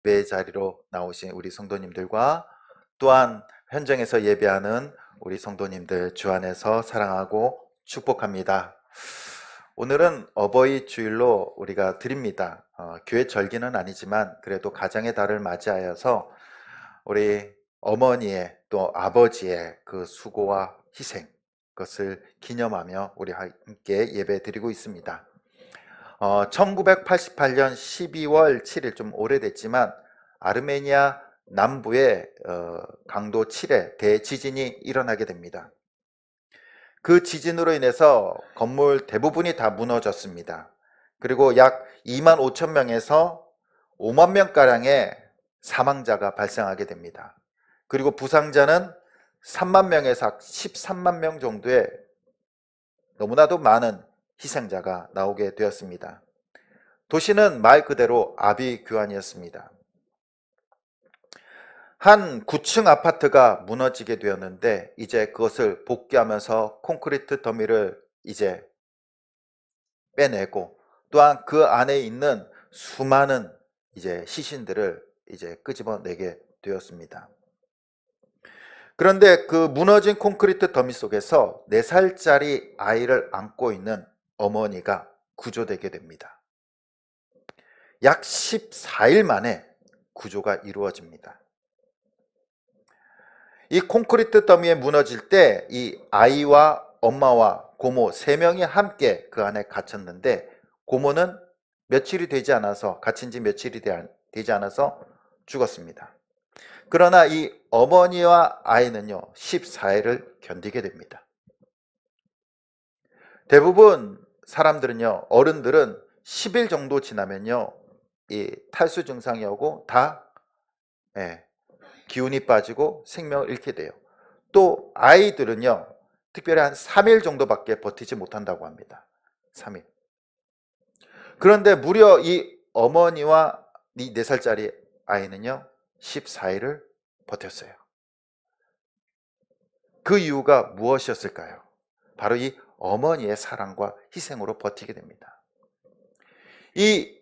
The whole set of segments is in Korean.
예배 자리로 나오신 우리 성도님들과 또한 현장에서 예배하는 우리 성도님들 주 안에서 사랑하고 축복합니다. 오늘은 어버이 주일로 우리가 드립니다. 교회 절기는 아니지만 그래도 가정의 달을 맞이하여서 우리 어머니의 또 아버지의 그 수고와 희생, 그것을 기념하며 우리 함께 예배 드리고 있습니다. 1988년 12월 7일, 좀 오래됐지만 아르메니아 남부에 강도 7의 대지진이 일어나게 됩니다. 그 지진으로 인해서 건물 대부분이 다 무너졌습니다. 그리고 약 2만 5천 명에서 5만 명가량의 사망자가 발생하게 됩니다. 그리고 부상자는 3만 명에서 13만 명 정도의 너무나도 많은 희생자가 나오게 되었습니다. 도시는 말 그대로 아비규환이었습니다. 한 9층 아파트가 무너지게 되었는데 이제 그것을 복귀하면서 콘크리트 더미를 이제 빼내고 또한 그 안에 있는 수많은 이제 시신들을 이제 끄집어내게 되었습니다. 그런데 그 무너진 콘크리트 더미 속에서 4살짜리 아이를 안고 있는 어머니가 구조되게 됩니다. 약 14일 만에 구조가 이루어집니다. 이 콘크리트 더미에 무너질 때 이 아이와 엄마와 고모 3명이 함께 그 안에 갇혔는데 고모는 며칠이 되지 않아서, 갇힌 지 며칠이 되지 않아서 죽었습니다. 그러나 이 어머니와 아이는요 14일을 견디게 됩니다. 대부분 사람들은요, 어른들은 10일 정도 지나면요 이 탈수 증상이 오고 다 기운이 빠지고 생명을 잃게 돼요. 또 아이들은요 특별히 한 3일 정도밖에 버티지 못한다고 합니다. 3일. 그런데 무려 이 어머니와 이 4살짜리 아이는요 14일을 버텼어요. 그 이유가 무엇이었을까요? 바로 이 어머니의 사랑과 희생으로 버티게 됩니다. 이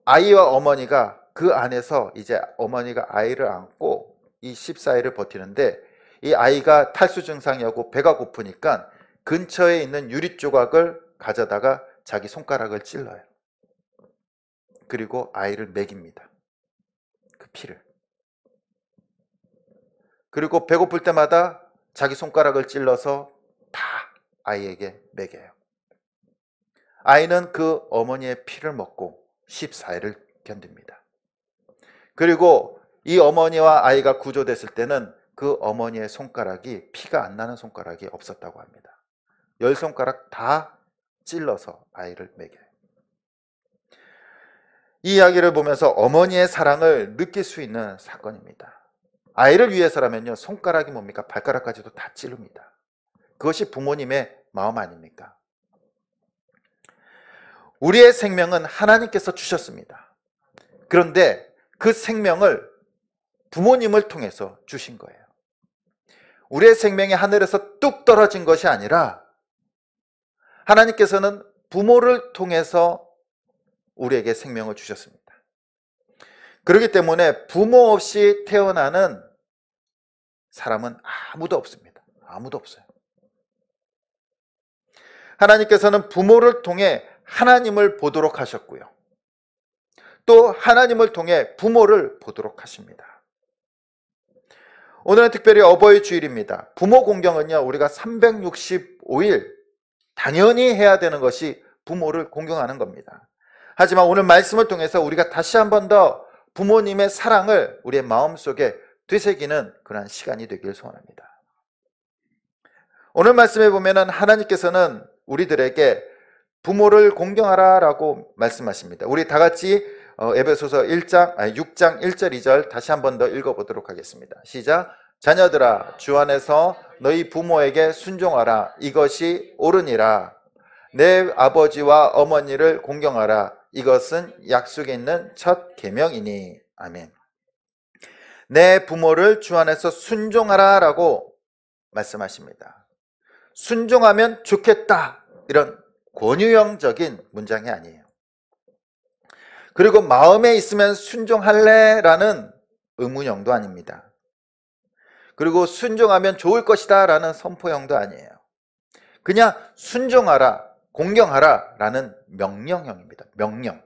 아이와 어머니가 그 안에서 이제 어머니가 아이를 안고 이 14일을 버티는데 이 아이가 탈수 증상이 오고 배가 고프니까 근처에 있는 유리 조각을 가져다가 자기 손가락을 찔러요. 그리고 아이를 먹입니다. 그 피를. 그리고 배고플 때마다 자기 손가락을 찔러서 다 아이에게 먹여요. 아이는 그 어머니의 피를 먹고 14일을 견딥니다. 그리고 이 어머니와 아이가 구조됐을 때는 그 어머니의 손가락이, 피가 안 나는 손가락이 없었다고 합니다. 10손가락 다 찔러서 아이를 먹여요. 이 이야기를 보면서 어머니의 사랑을 느낄 수 있는 사건입니다. 아이를 위해서라면요 손가락이 뭡니까? 발가락까지도 다 찌릅니다. 그것이 부모님의 마음 아닙니까? 우리의 생명은 하나님께서 주셨습니다. 그런데 그 생명을 부모님을 통해서 주신 거예요. 우리의 생명이 하늘에서 뚝 떨어진 것이 아니라 하나님께서는 부모를 통해서 우리에게 생명을 주셨습니다. 그렇기 때문에 부모 없이 태어나는 사람은 아무도 없습니다. 아무도 없어요. 하나님께서는 부모를 통해 하나님을 보도록 하셨고요. 또 하나님을 통해 부모를 보도록 하십니다. 오늘은 특별히 어버이 주일입니다. 부모 공경은요 우리가 365일 당연히 해야 되는 것이 부모를 공경하는 겁니다. 하지만 오늘 말씀을 통해서 우리가 다시 한 번 더 부모님의 사랑을 우리의 마음속에 되새기는 그런 시간이 되길 소원합니다. 오늘 말씀에 보면은 하나님께서는 우리들에게 부모를 공경하라 라고 말씀하십니다. 우리 다 같이 에베소서 6장 1절 2절 다시 한 번 더 읽어보도록 하겠습니다. 시작. 자녀들아 주 안에서 너희 부모에게 순종하라. 이것이 옳으니라. 내 아버지와 어머니를 공경하라. 이것은 약속에 있는 첫 계명이니. 아멘. 내 부모를 주 안에서 순종하라 라고 말씀하십니다. 순종하면 좋겠다, 이런 권유형적인 문장이 아니에요. 그리고 마음에 있으면 순종할래? 라는 의문형도 아닙니다. 그리고 순종하면 좋을 것이다 라는 선포형도 아니에요. 그냥 순종하라, 공경하라 라는 명령형입니다. 명령.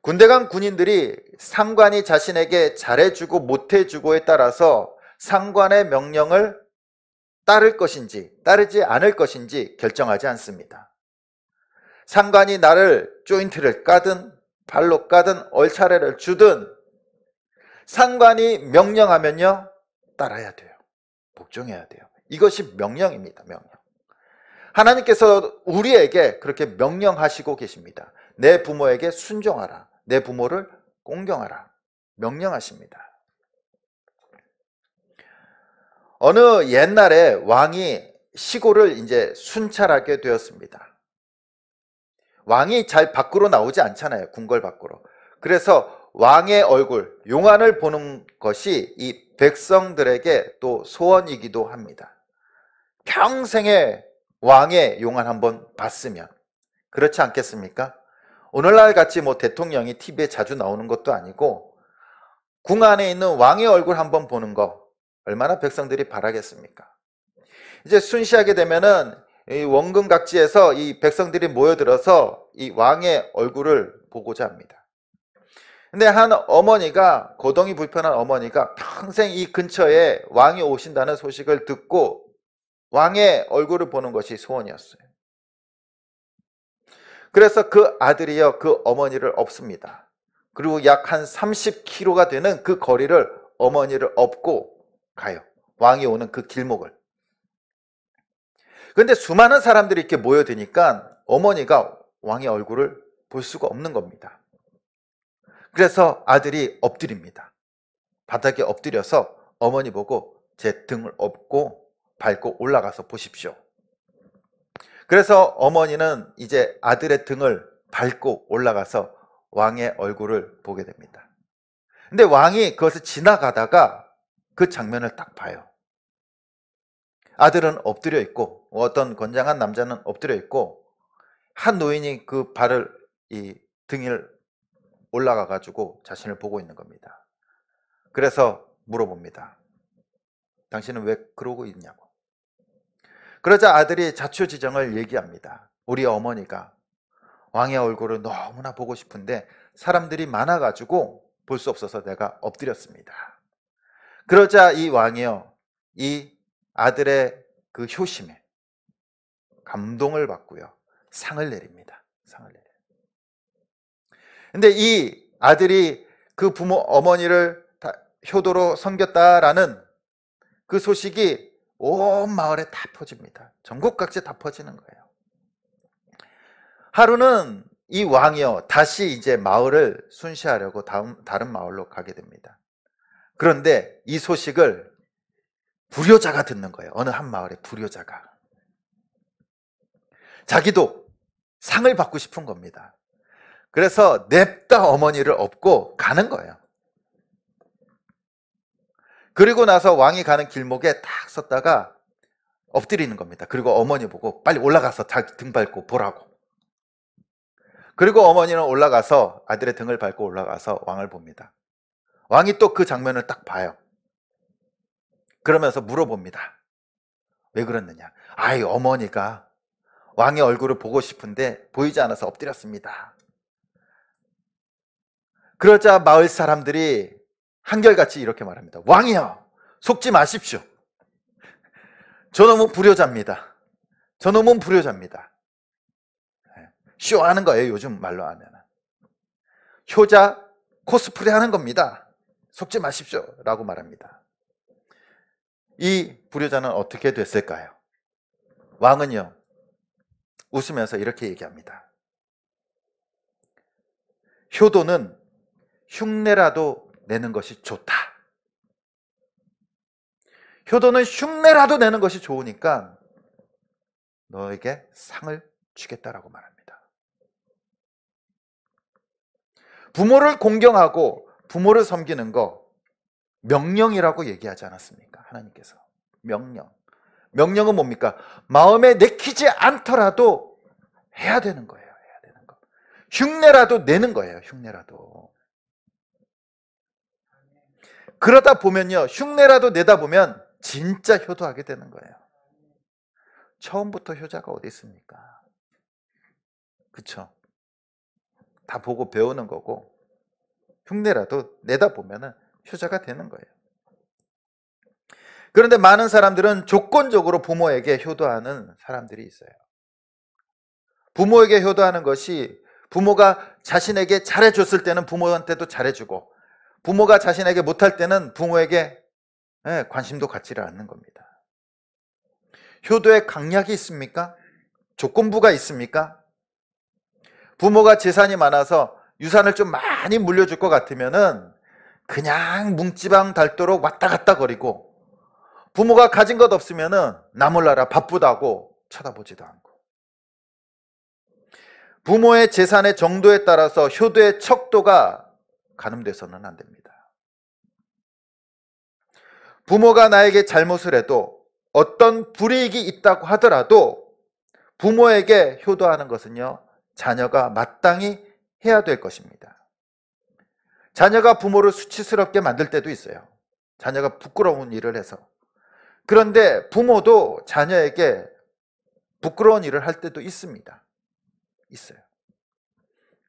군대 간 군인들이 상관이 자신에게 잘해주고 못해주고에 따라서 상관의 명령을 따를 것인지 따르지 않을 것인지 결정하지 않습니다. 상관이 나를 조인트를 까든 발로 까든 얼차례를 주든 상관이 명령하면요 따라야 돼요. 복종해야 돼요. 이것이 명령입니다. 명령. 하나님께서 우리에게 그렇게 명령하시고 계십니다. 내 부모에게 순종하라. 내 부모를 공경하라. 명령하십니다. 어느 옛날에 왕이 시골을 이제 순찰하게 되었습니다. 왕이 잘 밖으로 나오지 않잖아요. 궁궐 밖으로. 그래서 왕의 얼굴, 용안을 보는 것이 이 백성들에게 또 소원이기도 합니다. 평생에 왕의 용안 한번 봤으면 그렇지 않겠습니까? 오늘날 같이 뭐 대통령이 TV에 자주 나오는 것도 아니고 궁 안에 있는 왕의 얼굴 한번 보는 거 얼마나 백성들이 바라겠습니까? 이제 순시하게 되면은 이 원근각지에서 이 백성들이 모여들어서 이 왕의 얼굴을 보고자 합니다. 근데 한 어머니가, 거동이 불편한 어머니가 평생 이 근처에 왕이 오신다는 소식을 듣고 왕의 얼굴을 보는 것이 소원이었어요. 그래서 그 아들이요, 그 어머니를 업습니다. 그리고 약 한 30km가 되는 그 거리를 어머니를 업고 가요. 왕이 오는 그 길목을. 그런데 수많은 사람들이 이렇게 모여드니까 어머니가 왕의 얼굴을 볼 수가 없는 겁니다. 그래서 아들이 엎드립니다. 바닥에 엎드려서 어머니 보고 제 등을 업고 밟고 올라가서 보십시오. 그래서 어머니는 이제 아들의 등을 밟고 올라가서 왕의 얼굴을 보게 됩니다. 근데 왕이 그것을 지나가다가 그 장면을 딱 봐요. 아들은 엎드려 있고 어떤 건장한 남자는 엎드려 있고 한 노인이 그 발을 이 등을 올라가 가지고 자신을 보고 있는 겁니다. 그래서 물어봅니다. 당신은 왜 그러고 있냐고. 그러자 아들이 자초지정을 얘기합니다. 우리 어머니가 왕의 얼굴을 너무나 보고 싶은데 사람들이 많아가지고 볼 수 없어서 내가 엎드렸습니다. 그러자 이 왕이요, 이 아들의 그 효심에 감동을 받고요, 상을 내립니다. 상을 내려요. 근데 이 아들이 그 부모 어머니를 효도로 섬겼다라는 그 소식이 온 마을에 다 퍼집니다. 전국 각지에 다 퍼지는 거예요. 하루는 이 왕이요, 다시 이제 마을을 순시하려고 다른 마을로 가게 됩니다. 그런데 이 소식을 불효자가 듣는 거예요. 어느 한 마을의 불효자가. 자기도 상을 받고 싶은 겁니다. 그래서 냅다 어머니를 업고 가는 거예요. 그리고 나서 왕이 가는 길목에 딱 섰다가 엎드리는 겁니다. 그리고 어머니 보고 빨리 올라가서 자기 등 밟고 보라고. 그리고 어머니는 올라가서 아들의 등을 밟고 올라가서 왕을 봅니다. 왕이 또 그 장면을 딱 봐요. 그러면서 물어봅니다. 왜 그랬느냐? 아이, 어머니가 왕의 얼굴을 보고 싶은데 보이지 않아서 엎드렸습니다. 그러자 마을 사람들이 한결같이 이렇게 말합니다. 왕이여, 속지 마십시오. 저놈은 불효자입니다. 저놈은 불효자입니다. 쇼하는 거예요, 요즘 말로 하면. 효자 코스프레 하는 겁니다. 속지 마십시오 라고 말합니다. 이 불효자는 어떻게 됐을까요? 왕은요, 웃으면서 이렇게 얘기합니다. 효도는 흉내라도 내는 것이 좋다. 효도는 흉내라도 내는 것이 좋으니까 너에게 상을 주겠다라고 말합니다. 부모를 공경하고 부모를 섬기는 거 명령이라고 얘기하지 않았습니까? 하나님께서. 명령. 명령은 뭡니까? 마음에 내키지 않더라도 해야 되는 거예요. 해야 되는 거. 흉내라도 내는 거예요. 흉내라도. 그러다 보면요, 흉내라도 내다 보면 진짜 효도하게 되는 거예요. 처음부터 효자가 어디 있습니까? 그쵸? 다 보고 배우는 거고, 흉내라도 내다 보면 효자가 되는 거예요. 그런데 많은 사람들은 조건적으로 부모에게 효도하는 사람들이 있어요. 부모에게 효도하는 것이 부모가 자신에게 잘해줬을 때는 부모한테도 잘해주고, 부모가 자신에게 못할 때는 부모에게 관심도 갖지를 않는 겁니다. 효도에 강약이 있습니까? 조건부가 있습니까? 부모가 재산이 많아서 유산을 좀 많이 물려줄 것 같으면은 그냥 뭉지방 닳도록 왔다 갔다 거리고, 부모가 가진 것 없으면은 나 몰라라 바쁘다고 쳐다보지도 않고. 부모의 재산의 정도에 따라서 효도의 척도가 가늠돼서는 안 됩니다. 부모가 나에게 잘못을 해도 어떤 불이익이 있다고 하더라도 부모에게 효도하는 것은요, 자녀가 마땅히 해야 될 것입니다. 자녀가 부모를 수치스럽게 만들 때도 있어요. 자녀가 부끄러운 일을 해서. 그런데 부모도 자녀에게 부끄러운 일을 할 때도 있습니다. 있어요.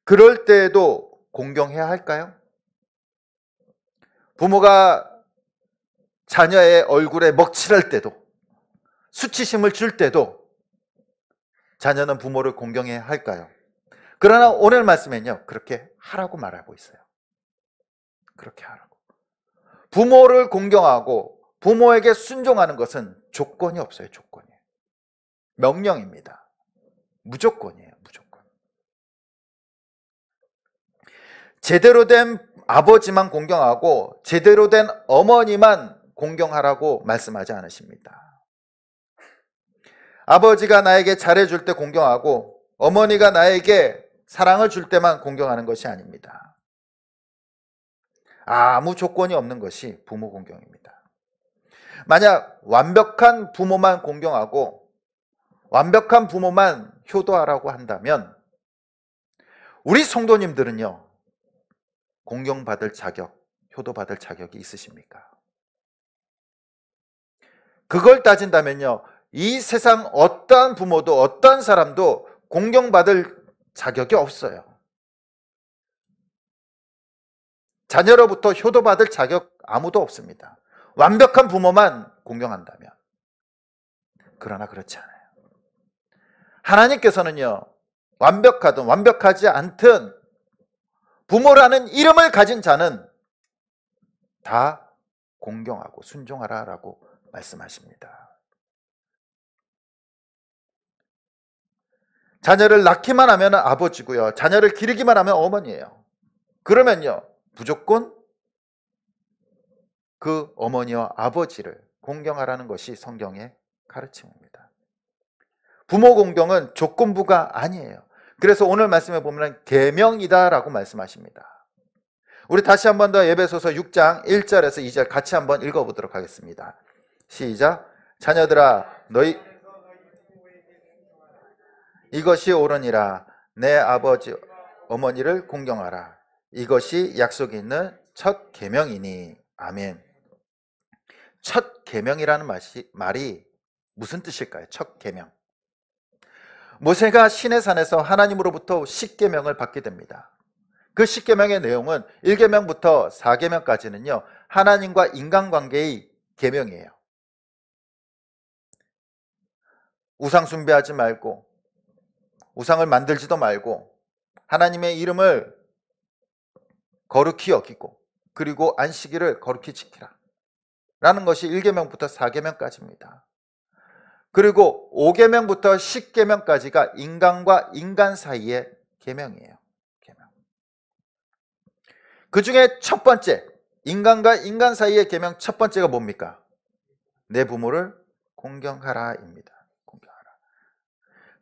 그럴 때에도 공경해야 할까요? 부모가 자녀의 얼굴에 먹칠할 때도, 수치심을 줄 때도 자녀는 부모를 공경해야 할까요? 그러나 오늘 말씀에는요, 그렇게 하라고 말하고 있어요. 그렇게 하라고. 부모를 공경하고 부모에게 순종하는 것은 조건이 없어요. 조건이. 명령입니다. 무조건이에요. 무조건. 제대로 된 아버지만 공경하고 제대로 된 어머니만 공경하라고 말씀하지 않으십니다. 아버지가 나에게 잘해줄 때 공경하고 어머니가 나에게 사랑을 줄 때만 공경하는 것이 아닙니다. 아무 조건이 없는 것이 부모 공경입니다. 만약 완벽한 부모만 공경하고 완벽한 부모만 효도하라고 한다면 우리 성도님들은요, 공경받을 자격, 효도받을 자격이 있으십니까? 그걸 따진다면요, 이 세상 어떠한 부모도 어떠한 사람도 공경받을 자격이 없어요. 자녀로부터 효도받을 자격 아무도 없습니다. 완벽한 부모만 공경한다면. 그러나 그렇지 않아요. 하나님께서는요, 완벽하든 완벽하지 않든 부모라는 이름을 가진 자는 다 공경하고 순종하라라고 말씀하십니다. 자녀를 낳기만 하면 아버지고요, 자녀를 기르기만 하면 어머니예요. 그러면요, 무조건 그 어머니와 아버지를 공경하라는 것이 성경의 가르침입니다. 부모 공경은 조건부가 아니에요. 그래서 오늘 말씀에 보면 계명이다라고 말씀하십니다. 우리 다시 한 번 더 에베소서 6장 1절에서 2절 같이 한번 읽어보도록 하겠습니다. 시작. 자녀들아 너희 이것이 옳으니라. 내 아버지 어머니를 공경하라. 이것이 약속이 있는 첫 계명이니. 아멘. 첫 계명이라는 말이 무슨 뜻일까요? 첫 계명. 모세가 시내산에서 하나님으로부터 10계명을 받게 됩니다. 그 10계명의 내용은 1계명부터 4계명까지는요, 하나님과 인간관계의 계명이에요. 우상 숭배하지 말고, 우상을 만들지도 말고, 하나님의 이름을 거룩히 여기고, 그리고 안식일을 거룩히 지키라 라는 것이 1계명부터 4계명까지입니다. 그리고 5계명부터 10계명까지가 인간과 인간 사이의 계명이에요. 계명. 그 중에 첫 번째, 인간과 인간 사이의 계명 첫 번째가 뭡니까? 내 부모를 공경하라입니다. 공경하라.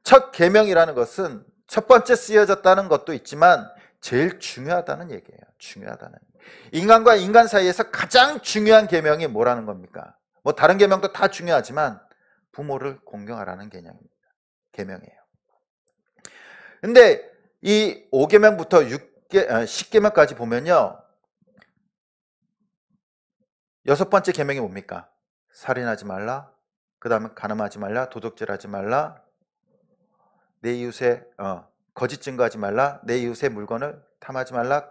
첫 계명이라는 것은 첫 번째 쓰여졌다는 것도 있지만 제일 중요하다는 얘기예요. 중요하다는. 인간과 인간 사이에서 가장 중요한 계명이 뭐라는 겁니까? 뭐 다른 계명도 다 중요하지만 부모를 공경하라는 계명이에요. 근데 이 5계명부터 10계명까지 보면요, 6번째 계명이 뭡니까? 살인하지 말라, 그 다음에 간음하지 말라, 도둑질하지 말라, 내 이웃의 거짓 증거하지 말라, 내 이웃의 물건을 탐하지 말라,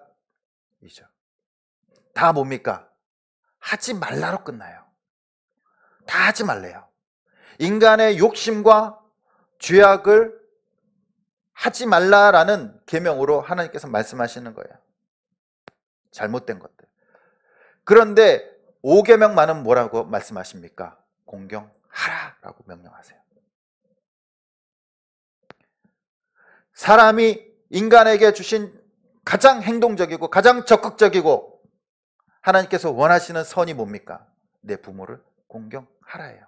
이죠. 다 뭡니까? 하지 말라로 끝나요. 다 하지 말래요. 인간의 욕심과 죄악을 하지 말라라는 계명으로 하나님께서 말씀하시는 거예요. 잘못된 것들. 그런데 5계명만은 뭐라고 말씀하십니까? 공경하라라고 명령하세요. 사람이 인간에게 주신 가장 행동적이고 가장 적극적이고 하나님께서 원하시는 선이 뭡니까? 내 부모를 공경하라예요.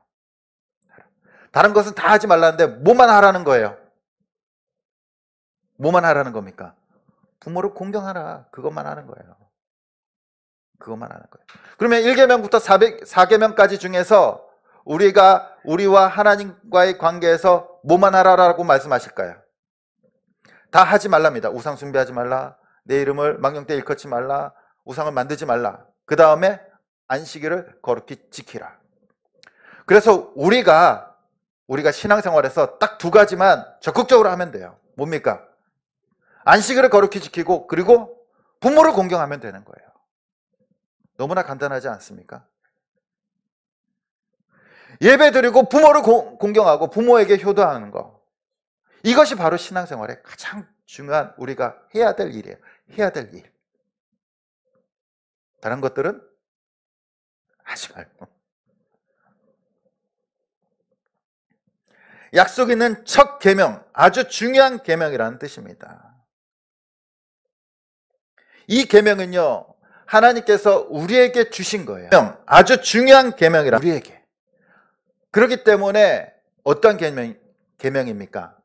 다른 것은 다 하지 말라는데 뭐만 하라는 거예요? 뭐만 하라는 겁니까? 부모를 공경하라. 그것만 하는 거예요. 그것만 하는 거예요. 그러면 1계명부터 4계명까지 중에서 우리와 하나님과의 관계에서 뭐만 하라라고 말씀하실까요? 다 하지 말랍니다. 우상 숭배하지 말라, 내 이름을 망령되이 일컫지 말라, 우상을 만들지 말라. 그 다음에 안식일을 거룩히 지키라. 그래서 우리가 신앙생활에서 딱 2가지만 적극적으로 하면 돼요. 뭡니까? 안식일을 거룩히 지키고, 그리고 부모를 공경하면 되는 거예요. 너무나 간단하지 않습니까? 예배 드리고 부모를 공경하고 부모에게 효도하는 거, 이것이 바로 신앙생활의 가장 중요한 우리가 해야 될 일이에요. 해야 될 일. 다른 것들은 하지 말고. 약속 있는 첫 계명, 아주 중요한 계명이라는 뜻입니다. 이 계명은요, 하나님께서 우리에게 주신 거예요. 아주 중요한 계명이라 우리에게. 그렇기 때문에 어떤 계명입니까?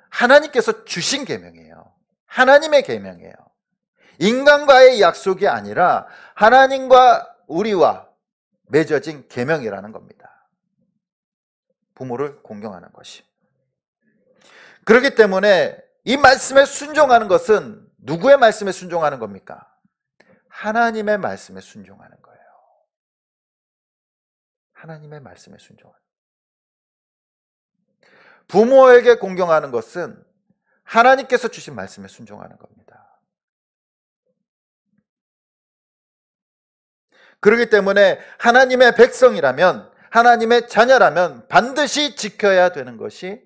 하나님께서 주신 계명이에요. 하나님의 계명이에요. 인간과의 약속이 아니라 하나님과 우리와 맺어진 계명이라는 겁니다. 부모를 공경하는 것이. 그렇기 때문에 이 말씀에 순종하는 것은 누구의 말씀에 순종하는 겁니까? 하나님의 말씀에 순종하는 거예요. 하나님의 말씀에 순종하는 거예요. 부모에게 공경하는 것은 하나님께서 주신 말씀에 순종하는 겁니다. 그렇기 때문에 하나님의 백성이라면, 하나님의 자녀라면 반드시 지켜야 되는 것이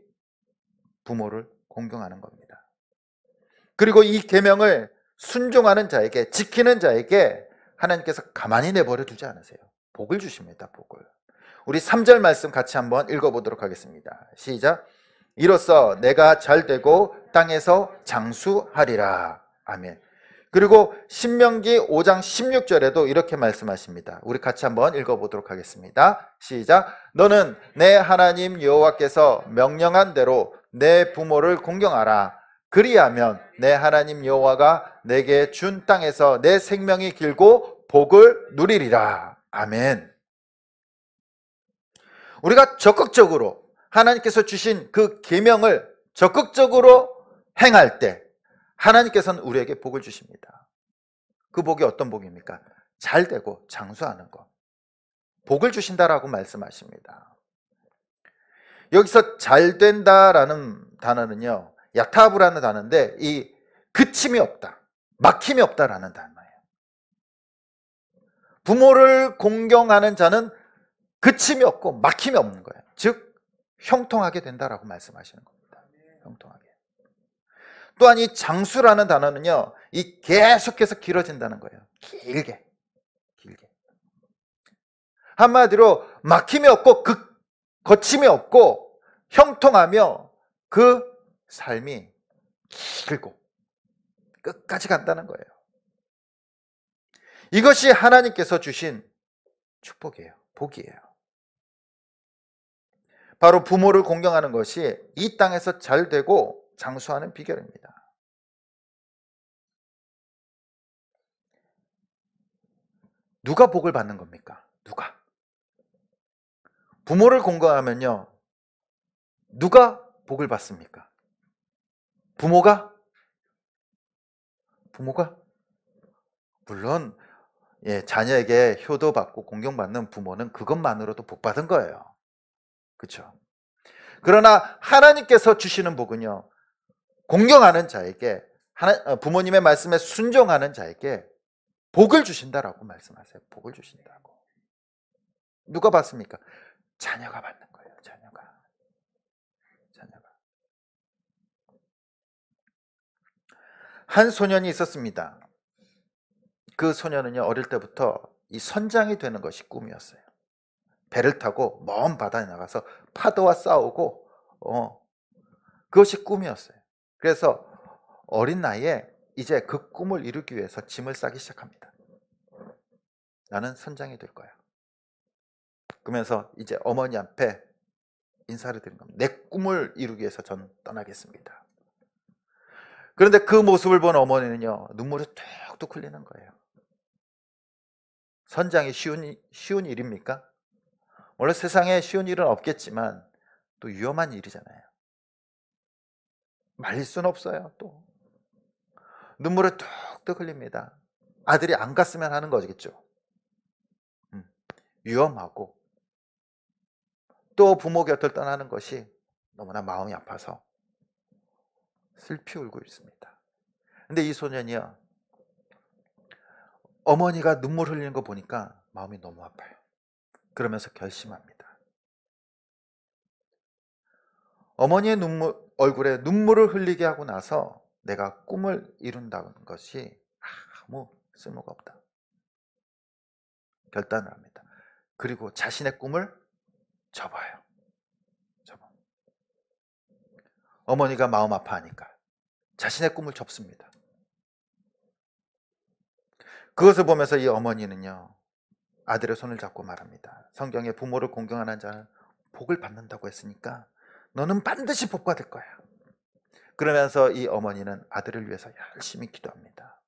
부모를 공경하는 겁니다. 그리고 이 계명을 순종하는 자에게, 지키는 자에게 하나님께서 가만히 내버려 두지 않으세요. 복을 주십니다. 복을. 우리 3절 말씀 같이 한번 읽어보도록 하겠습니다. 시작. 이로써 내가 잘되고 땅에서 장수하리라. 아멘. 그리고 신명기 5장 16절에도 이렇게 말씀하십니다. 우리 같이 한번 읽어보도록 하겠습니다. 시작. 너는 내 하나님 여호와께서 명령한 대로 내 부모를 공경하라. 그리하면 내 하나님 여호와가 내게 준 땅에서 내 생명이 길고 복을 누리리라. 아멘. 우리가 적극적으로 하나님께서 주신 그 계명을 적극적으로 행할 때 하나님께서는 우리에게 복을 주십니다. 그 복이 어떤 복입니까? 잘되고 장수하는 것. 복을 주신다라고 말씀하십니다. 여기서 잘된다라는 단어는요, 야타브라는 단어인데 이 그침이 없다, 막힘이 없다라는 단어예요. 부모를 공경하는 자는 그침이 없고 막힘이 없는 거예요. 즉 형통하게 된다라고 말씀하시는 겁니다. 형통하게. 또한 이 장수라는 단어는요, 이 계속해서 길어진다는 거예요. 길게. 한마디로 막힘이 없고 거침이 없고 형통하며 그 삶이 길고 끝까지 간다는 거예요. 이것이 하나님께서 주신 축복이에요. 복이에요. 바로 부모를 공경하는 것이 이 땅에서 잘 되고 장수하는 비결입니다. 누가 복을 받는 겁니까? 누가? 부모를 공경하면요, 누가 복을 받습니까? 부모가? 부모가? 물론 자녀에게 효도받고 공경받는 부모는 그것만으로도 복받은 거예요. 그렇죠? 그러나 하나님께서 주시는 복은요, 공경하는 자에게, 부모님의 말씀에 순종하는 자에게 복을 주신다라고 말씀하세요. 복을 주신다고. 누가 받습니까? 자녀가 받는 거예요. 자녀가. 한 소년이 있었습니다. 그 소년은요, 어릴 때부터 이 선장이 되는 것이 꿈이었어요. 배를 타고 먼 바다에 나가서 파도와 싸우고 그것이 꿈이었어요. 그래서 어린 나이에 이제 그 꿈을 이루기 위해서 짐을 싸기 시작합니다. 나는 선장이 될 거야. 그러면서 이제 어머니 앞에 인사를 드린 겁니다. 내 꿈을 이루기 위해서 전 떠나겠습니다. 그런데 그 모습을 본 어머니는요, 눈물이 뚝뚝 흘리는 거예요. 선장이 쉬운 일입니까? 원래 세상에 쉬운 일은 없겠지만 또 위험한 일이잖아요. 말릴 수는 없어요. 또 눈물을 뚝뚝 흘립니다. 아들이 안 갔으면 하는 거겠죠. 위험하고 또 부모 곁을 떠나는 것이 너무나 마음이 아파서 슬피 울고 있습니다. 근데 이 소년이요, 어머니가 눈물 흘리는 거 보니까 마음이 너무 아파요. 그러면서 결심합니다. 어머니의 얼굴에 눈물을 흘리게 하고 나서 내가 꿈을 이룬다는 것이 아무 쓸모가 없다. 결단을 합니다. 그리고 자신의 꿈을 접어요. 어머니가 마음 아파하니까 자신의 꿈을 접습니다. 그것을 보면서 이 어머니는요, 아들의 손을 잡고 말합니다. 성경에 부모를 공경하는 자는 복을 받는다고 했으니까 너는 반드시 복 받을 거야. 그러면서 이 어머니는 아들을 위해서 열심히 기도합니다.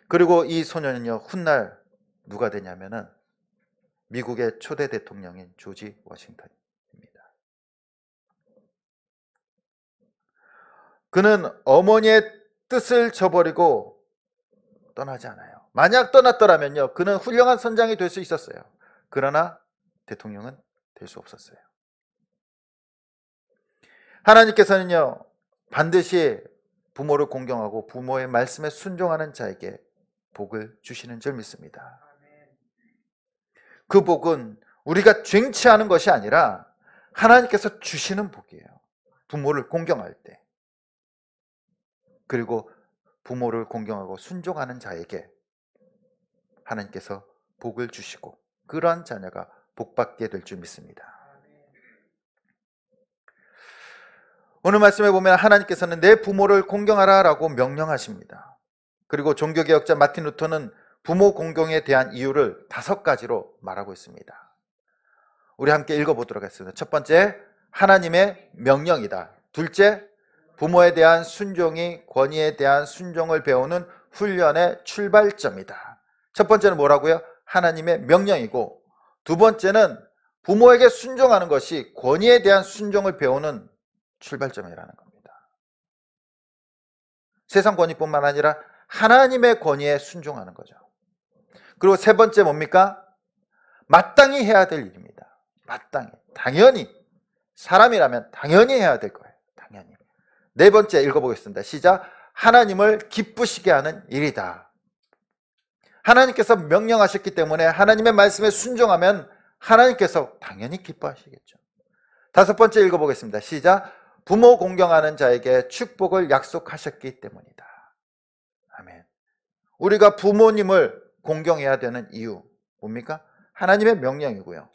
그리고 이 소년은요, 훗날 누가 되냐면은 미국의 초대 대통령인 조지 워싱턴입니다. 그는 어머니의 뜻을 저버리고 떠나지 않아요. 만약 떠났더라면요, 그는 훌륭한 선장이 될 수 있었어요. 그러나 대통령은 될 수 없었어요. 하나님께서는요, 반드시 부모를 공경하고 부모의 말씀에 순종하는 자에게 복을 주시는 줄 믿습니다. 그 복은 우리가 쟁취하는 것이 아니라 하나님께서 주시는 복이에요. 부모를 공경할 때. 그리고 부모를 공경하고 순종하는 자에게 하나님께서 복을 주시고 그러한 자녀가 복받게 될 줄 믿습니다. 오늘 말씀에 보면 하나님께서는 내 부모를 공경하라라고 명령하십니다. 그리고 종교개혁자 마틴 루터는 부모 공경에 대한 이유를 5가지로 말하고 있습니다. 우리 함께 읽어보도록 하겠습니다. 첫 번째, 하나님의 명령이다. 둘째, 부모에 대한 순종이 권위에 대한 순종을 배우는 훈련의 출발점이다. 첫 번째는 뭐라고요? 하나님의 명령이고, 두 번째는 부모에게 순종하는 것이 권위에 대한 순종을 배우는 출발점이라는 겁니다. 세상 권위뿐만 아니라 하나님의 권위에 순종하는 거죠. 그리고 세 번째 뭡니까? 마땅히 해야 될 일입니다. 마땅히, 당연히, 사람이라면 당연히 해야 될 거예요. 당연히. 네 번째 읽어보겠습니다. 시작. 하나님을 기쁘시게 하는 일이다. 하나님께서 명령하셨기 때문에 하나님의 말씀에 순종하면 하나님께서 당연히 기뻐하시겠죠. 다섯 번째 읽어보겠습니다. 시작. 부모 공경하는 자에게 축복을 약속하셨기 때문이다. 아멘. 우리가 부모님을 공경해야 되는 이유 뭡니까? 하나님의 명령이고요,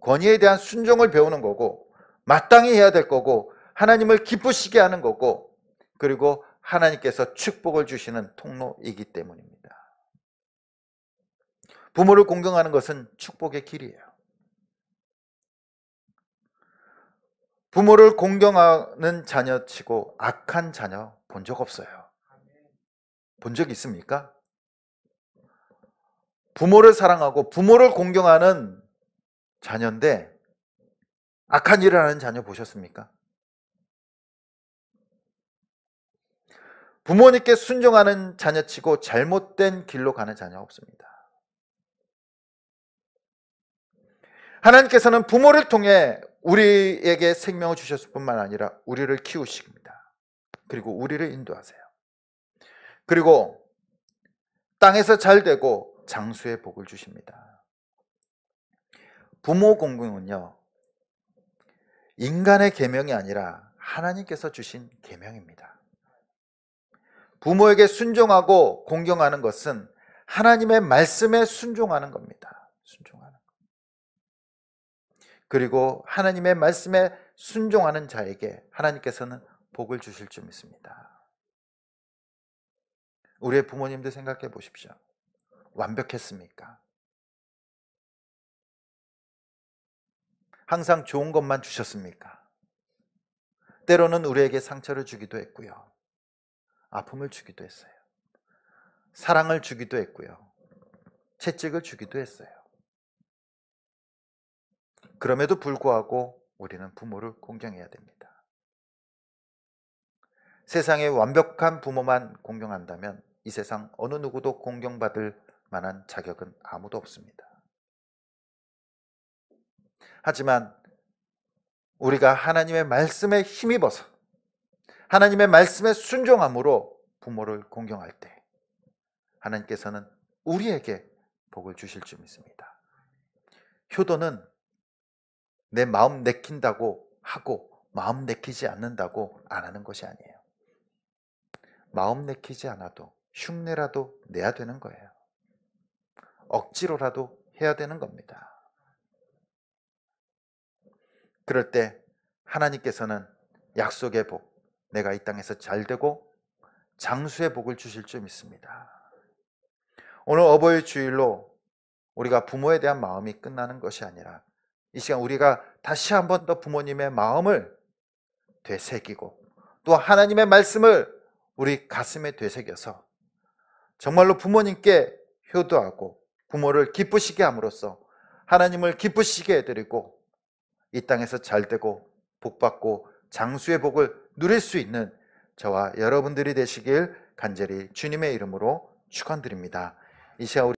권위에 대한 순종을 배우는 거고, 마땅히 해야 될 거고, 하나님을 기쁘시게 하는 거고, 그리고 하나님께서 축복을 주시는 통로이기 때문입니다. 부모를 공경하는 것은 축복의 길이에요. 부모를 공경하는 자녀치고 악한 자녀 본 적 없어요. 본 적 있습니까? 부모를 사랑하고 부모를 공경하는 자녀인데 악한 일을 하는 자녀 보셨습니까? 부모님께 순종하는 자녀치고 잘못된 길로 가는 자녀 없습니다. 하나님께서는 부모를 통해 우리에게 생명을 주셨을 뿐만 아니라 우리를 키우십니다. 그리고 우리를 인도하세요. 그리고 땅에서 잘 되고 장수의 복을 주십니다. 부모 공경은요, 인간의 계명이 아니라 하나님께서 주신 계명입니다. 부모에게 순종하고 공경하는 것은 하나님의 말씀에 순종하는 겁니다. 순종하는 것. 그리고 하나님의 말씀에 순종하는 자에게 하나님께서는 복을 주실 줄 믿습니다. 우리의 부모님들 생각해 보십시오. 완벽했습니까? 항상 좋은 것만 주셨습니까? 때로는 우리에게 상처를 주기도 했고요. 아픔을 주기도 했어요. 사랑을 주기도 했고요. 채찍을 주기도 했어요. 그럼에도 불구하고 우리는 부모를 공경해야 됩니다. 세상에 완벽한 부모만 공경한다면 이 세상 어느 누구도 공경받을 만한 자격은 아무도 없습니다. 하지만 우리가 하나님의 말씀에 힘입어서 하나님의 말씀에 순종함으로 부모를 공경할 때 하나님께서는 우리에게 복을 주실 줄 믿습니다. 효도는 내 마음 내킨다고 하고 마음 내키지 않는다고 안 하는 것이 아니에요. 마음 내키지 않아도 흉내라도 내야 되는 거예요. 억지로라도 해야 되는 겁니다. 그럴 때 하나님께서는 약속의 복, 내가 이 땅에서 잘되고 장수의 복을 주실 줄 믿습니다. 오늘 어버이 주일로 우리가 부모에 대한 마음이 끝나는 것이 아니라 이 시간 우리가 다시 한 번 더 부모님의 마음을 되새기고 또 하나님의 말씀을 우리 가슴에 되새겨서 정말로 부모님께 효도하고 부모를 기쁘시게 함으로써 하나님을 기쁘시게 해드리고 이 땅에서 잘되고 복받고 장수의 복을 누릴 수 있는 저와 여러분들이 되시길 간절히 주님의 이름으로 축원드립니다. 이 시간 우리